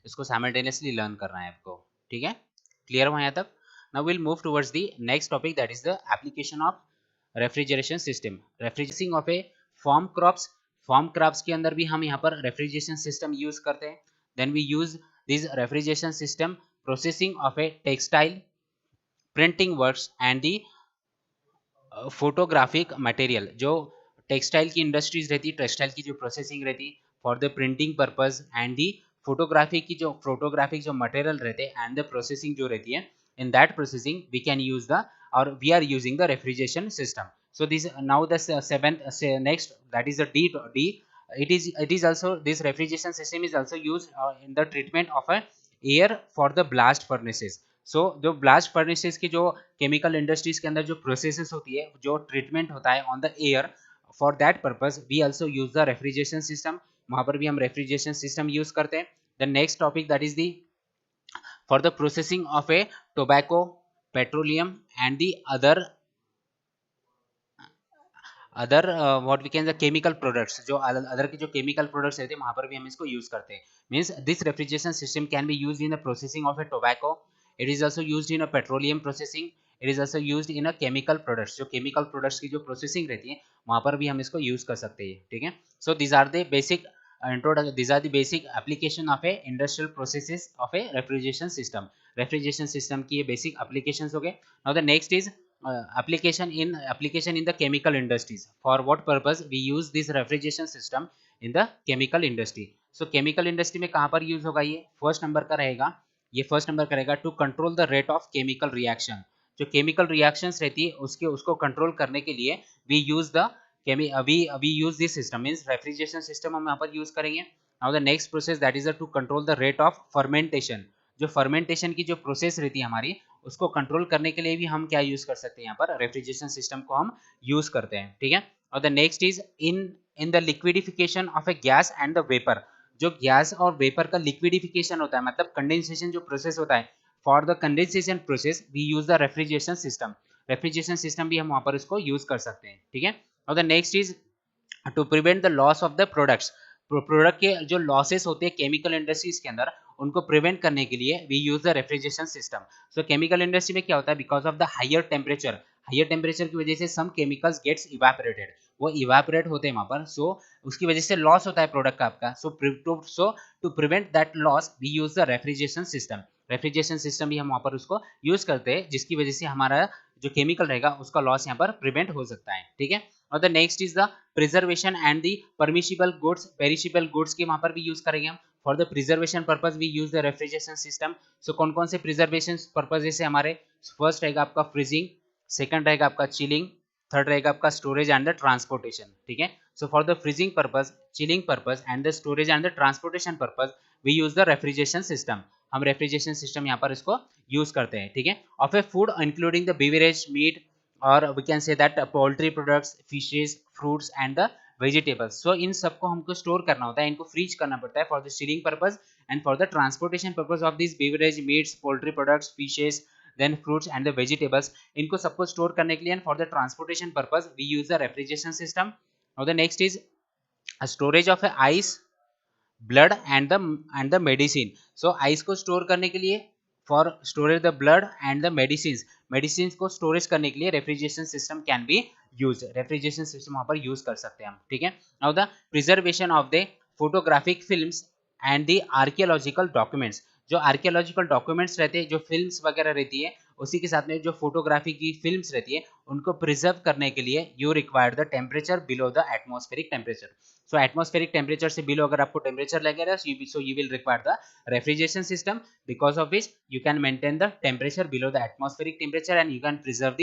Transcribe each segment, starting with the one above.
इसको simultaneously learn करना है आपको, ठीक है, क्लियर हुआ यहाँ तक। Now will move towards the next topic that is the application of refrigeration system, refrigeration of a farm crops के अंदर भी हम यहाँ पर रेफ्रिजरेशन सिस्टम यूज करते हैं। Then we use this refrigeration system processing of a textile printing works and the photographic material, जो textile की इंडस्ट्रीज रहती है, टेक्सटाइल की जो प्रोसेसिंग रहती है for the printing purpose and the photographic जो मटेरियल रहते हैं एंड द प्रोसेसिंग जो रहती है, in that processing we can use the और we are using the refrigeration system. So this now the seventh next that is the D. It is also this refrigeration system is also used in the treatment of a air for the blast furnaces. So जो blast furnaces की जो chemical industries के अंदर जो processes होती है, जो treatment होता है on the air, for that purpose we also use the refrigeration system. वहाँ पर भी हम refrigeration system use करते हैं. The next topic that is the for the processing of a tobacco, petroleum and the other what we can the chemical products, जो other के जो chemical products रहते हैं वहां पर भी हम इसको यूज करते हैं। Means this refrigeration system can be used in the processing of A tobacco, it is also used in a petroleum processing, it is also used in a chemical products, जो केमिकल प्रोडक्ट्स की जो processing रहती है वहां पर भी हम इसको यूज कर सकते हैं, ठीक है। So these are the basic these are the basic application of a industrial processes of a refrigeration system. Refrigeration system की ये basic applications हो गए। Now the next is application in the chemical industries. For what purpose we use this refrigeration system in the chemical industry? So chemical industry में कहाँ पर use होगा, ये first number का रहेगा, to control the rate of chemical reaction. जो chemical reactions रहती है उसको कंट्रोल करने के लिए we use this system, means refrigeration system हम यहाँ पर यूज करेंगे। Now the next process that is to control the rate of fermentation. जो फर्मेंटेशन की जो प्रोसेस रहती है हमारी, उसको कंट्रोल करने के लिए भी हम क्या यूज कर सकते हैं, यहाँ पर रेफ्रिजरेशन सिस्टम को हम यूज करते हैं, ठीक है। और the next is in the liquidification of a gas and the vapour. जो गैस और वेपर का लिक्विडिफिकेशन होता है, मतलब कंडेंसेशन जो प्रोसेस होता है, for the condensation process we use the refrigeration system. Refrigeration system भी हम वहां पर इसको यूज कर सकते हैं, ठीक है। और the next is to prevent the loss of the products. Product के जो लॉसेस होते हैं केमिकल इंडस्ट्रीज के अंदर, उनको प्रिवेंट करने के लिए we use the refrigeration system. So chemical industry में क्या होता है, because of the higher temperature की वजह से सम केमिकल्स गेट्स इवेपोरेटेड, वो इवेपोरेट होते हैं वहां पर, सो उसकी वजह से लॉस होता है प्रोडक्ट का आपका। So to prevent that loss we use the refrigeration system. Refrigeration system भी हम वहां पर उसको यूज करते हैं, जिसकी वजह से हमारा जो केमिकल रहेगा उसका लॉस यहाँ पर प्रिवेंट हो सकता है, ठीक है। और the next is the preservation and the permissible goods, perishable goods के वहां पर भी यूज करेंगे हम। For the preservation purpose we use the refrigeration system. So कौन कौन से प्रिजर्वेशन पर्पज जैसे हमारे, फर्स्ट रहेगा आपका फ्रीजिंग, सेकंड रहेगा आपका चिलिंग, थर्ड रहेगा आपका स्टोरेज एंड द ट्रांसपोर्टेशन, ठीक है। So for the freezing purpose, chilling purpose and the storage and the transportation purpose we use the refrigeration system. हम रेफ्रिजरेशन सिस्टम यहाँ पर इसको यूज करते हैं, ठीक है। Of a food including the beverage, meat, और we can say that poultry products, fishes, fruits and the vegetables. So इन सबको हमको स्टोर करना होता है, इनको फ्रीज करना पड़ता है for the chilling purpose and for the transportation purpose of this beverage, meats, poultry products, fishes, then fruits and the vegetables. इनको सबको स्टोर करने के लिए and for the transportation purpose we use the refrigeration system. और the next is storage of ice, blood and the medicine. So ice को store करने के लिए, for storage the blood and the medicine को storage करने के लिए refrigeration system can be use. Refrigeration system वहां पर यूज कर सकते हैं हम, ठीक है। Now the preservation of the photographic films and the archaeological documents. जो आर्कियोलॉजिकल डॉक्यूमेंट्स रहते हैं, जो फिल्म्स वगैरह रहती है, उसी के साथ में जो फोटोग्राफी की फिल्म्स रहती है, उनको प्रिजर्व करने के लिए you require the temperature below the atmospheric temperature. So atmospheric temperature से बिलो अगर आपको टेम्परेचर लगेगा, so you will require the refrigeration system, because of which you can maintain the temperature below the atmospheric temperature and you can preserve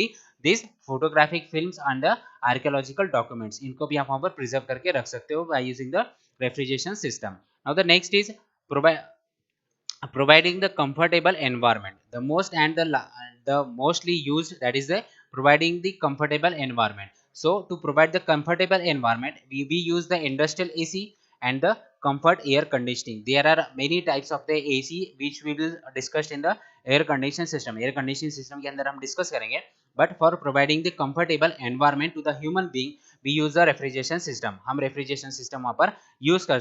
these photographic films and the archaeological documents. इनको भी आप वहां पर preserve करके रख सकते हो by using the refrigeration system. Now the next is providing the comfortable environment. The most and the mostly used, that is the providing the comfortable environment. So to provide the comfortable environment, we use the industrial AC and the comfort air conditioning. There are many types of the AC which we will discuss in the air conditioning system. Air conditioning system के अंदर हम discuss करेंगे, but for providing the comfortable environment to the human being we use the refrigeration system. हम refrigeration system वहाँ पर use कर